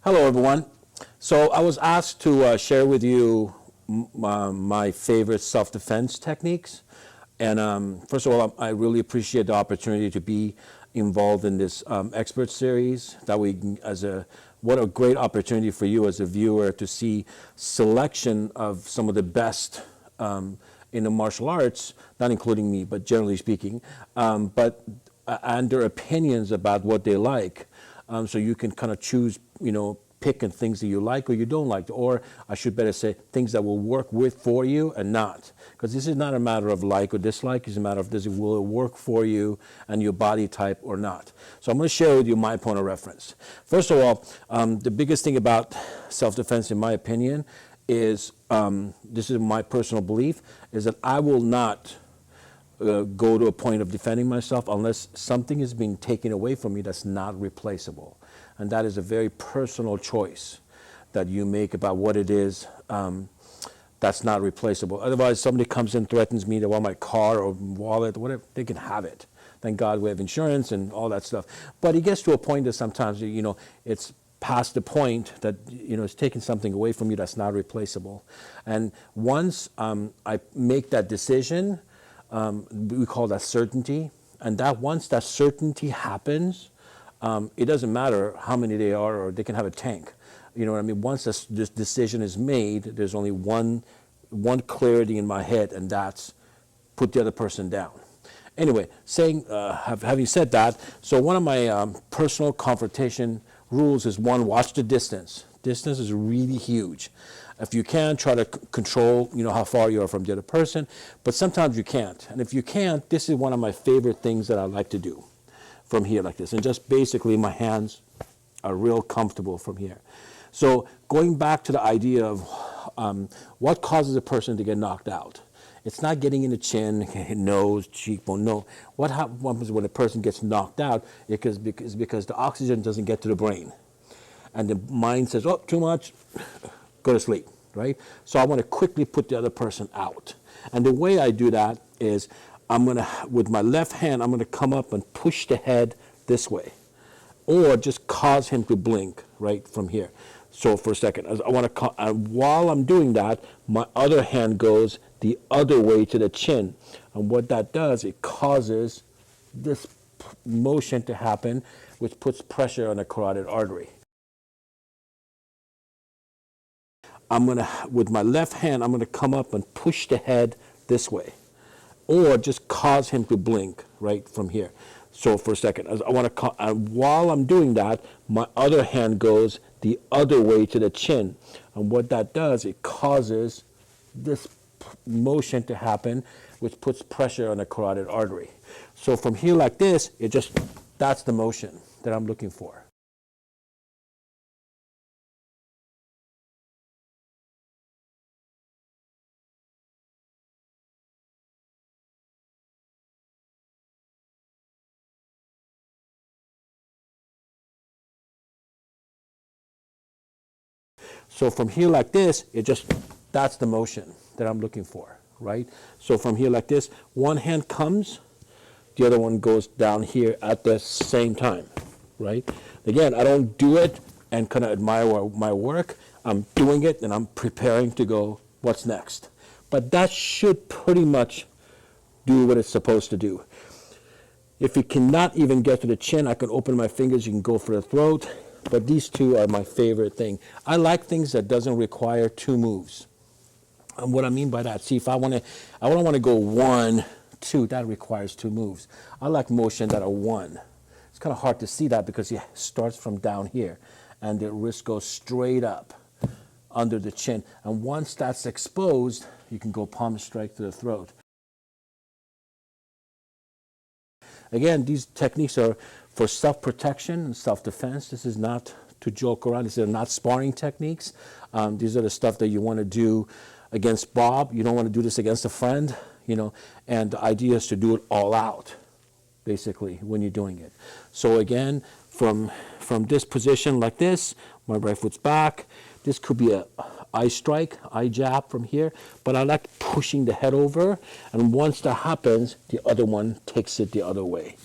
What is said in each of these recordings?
Hello, everyone. So I was asked to share with you my favorite self-defense techniques. And first of all, I really appreciate the opportunity to be involved in this expert series. That we, what a great opportunity for you as a viewer to see selection of some of the best in the martial arts, not including me, but generally speaking, and their opinions about what they like. So you can kind of choose, pick and things that you like or you don't like, or I should better say things that will work for you and not. Because this is not a matter of like or dislike, it's a matter of will it work for you and your body type or not. So I'm going to share with you my point of reference. First of all, the biggest thing about self-defense, in my opinion, is, this is my personal belief, is that I will not go to a point of defending myself unless something is being taken away from me that's not replaceable. And that is a very personal choice that you make about what it is that's not replaceable. Otherwise, somebody comes in, threatens me, they want my car or wallet, whatever, they can have it. Thank God we have insurance and all that stuff. But it gets to a point that sometimes, it's past the point that, it's taking something away from you that's not replaceable. And once I make that decision, we call that certainty. And that once that certainty happens, it doesn't matter how many they are, or they can have a tank. You know what I mean? Once this decision is made, there's only one clarity in my head, and that's put the other person down. Anyway, having said that, so one of my personal confrontation rules is one, watch the distance. Distance is really huge. If you can, try to control, how far you are from the other person, but sometimes you can't. And if you can't, this is one of my favorite things that I like to do from here like this. And just basically my hands are real comfortable from here. So going back to the idea of what causes a person to get knocked out. It's not getting in the chin, nose, cheekbone, no. What happens when a person gets knocked out is because the oxygen doesn't get to the brain. And the mind says, oh, too much, go to sleep, right? So I want to quickly put the other person out. And the way I do that is with my left hand, I'm going to come up and push the head this way, or just cause him to blink right from here. So for a second, while I'm doing that, my other hand goes the other way to the chin. And what that does, it causes this motion to happen, which puts pressure on the carotid artery. With my left hand, I'm going to come up and push the head this way, or just cause him to blink right from here. So for a second, while I'm doing that, my other hand goes the other way to the chin. And what that does, it causes this motion to happen, which puts pressure on the carotid artery. So from here like this, that's the motion that I'm looking for. So from here like this, that's the motion that I'm looking for, right? So from here like this, one hand comes, the other one goes down here at the same time, right? Again, I don't do it and kind of admire my work. I'm doing it and I'm preparing to go, what's next? But that should pretty much do what it's supposed to do. If it cannot even get to the chin, I can open my fingers, you can go for the throat. But these two are my favorite thing. I like things that doesn't require two moves. And what I mean by that, see, if I don't want to go 1, 2, that requires two moves. I like motion that are 1. It's kind of hard to see that because it starts from down here and the wrist goes straight up under the chin. And once that's exposed, you can go palm strike to the throat. Again, these techniques are for self-protection and self-defense. This is not to joke around. These are not sparring techniques. These are the stuff that you want to do against Bob. You don't want to do this against a friend, and the idea is to do it all out, basically, when you're doing it. So again, from this position like this, my right foot's back. This could be a eye strike, eye jab from here, but I like pushing the head over, and once that happens, the other one takes it the other way.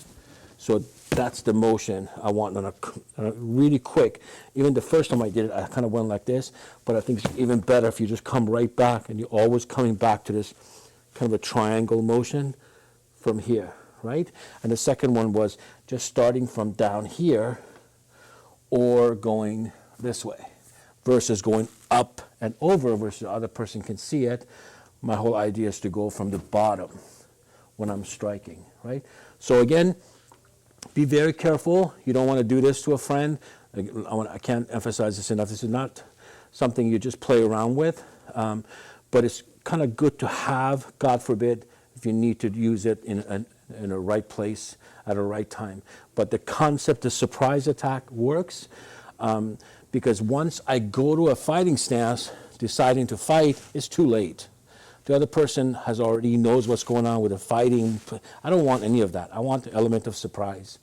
So That's the motion I want on a really quick. Even the first time I did it, I kind of went like this, but I think it's even better if you just come right back and you're always coming back to this kind of a triangle motion from here, right? And the second one was just starting from down here or going this way versus going up and over versus the other person can see it. My whole idea is to go from the bottom when I'm striking, right? So again, be very careful. You don't want to do this to a friend. I can't emphasize this enough. This is not something you just play around with, but it's kind of good to have, God forbid, if you need to use it in a right place at a right time. But the concept of surprise attack works because once I go to a fighting stance, deciding to fight, it's too late. The other person has already knows what's going on with the fighting. I don't want any of that. I want the element of surprise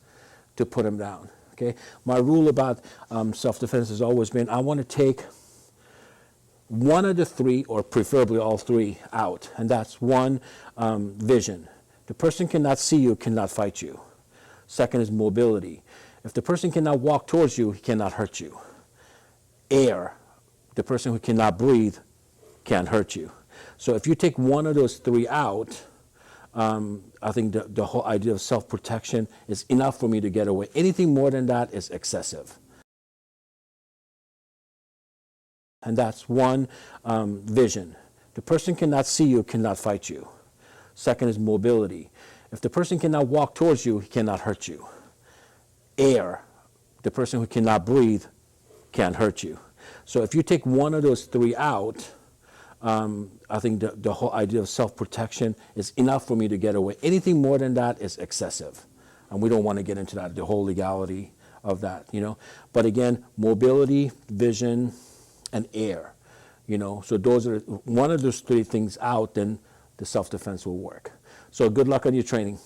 to put him down. Okay. My rule about self-defense has always been I want to take one of the three, or preferably all three, out, and that's one, vision. The person cannot see you, cannot fight you. Second is mobility. If the person cannot walk towards you, he cannot hurt you. Air. The person who cannot breathe can't hurt you. So if you take one of those three out, I think the whole idea of self-protection is enough for me to get away. Anything more than that is excessive. And that's one, vision. The person cannot see you, cannot fight you. Second is mobility. If the person cannot walk towards you, he cannot hurt you. Air. The person who cannot breathe can't hurt you. So if you take one of those three out, I think the whole idea of self-protection is enough for me to get away. Anything more than that is excessive. And we don't want to get into that, the whole legality of that, you know. But again, mobility, vision, and air, you know. So those are one of those three things out, then the self-defense will work. So good luck on your training.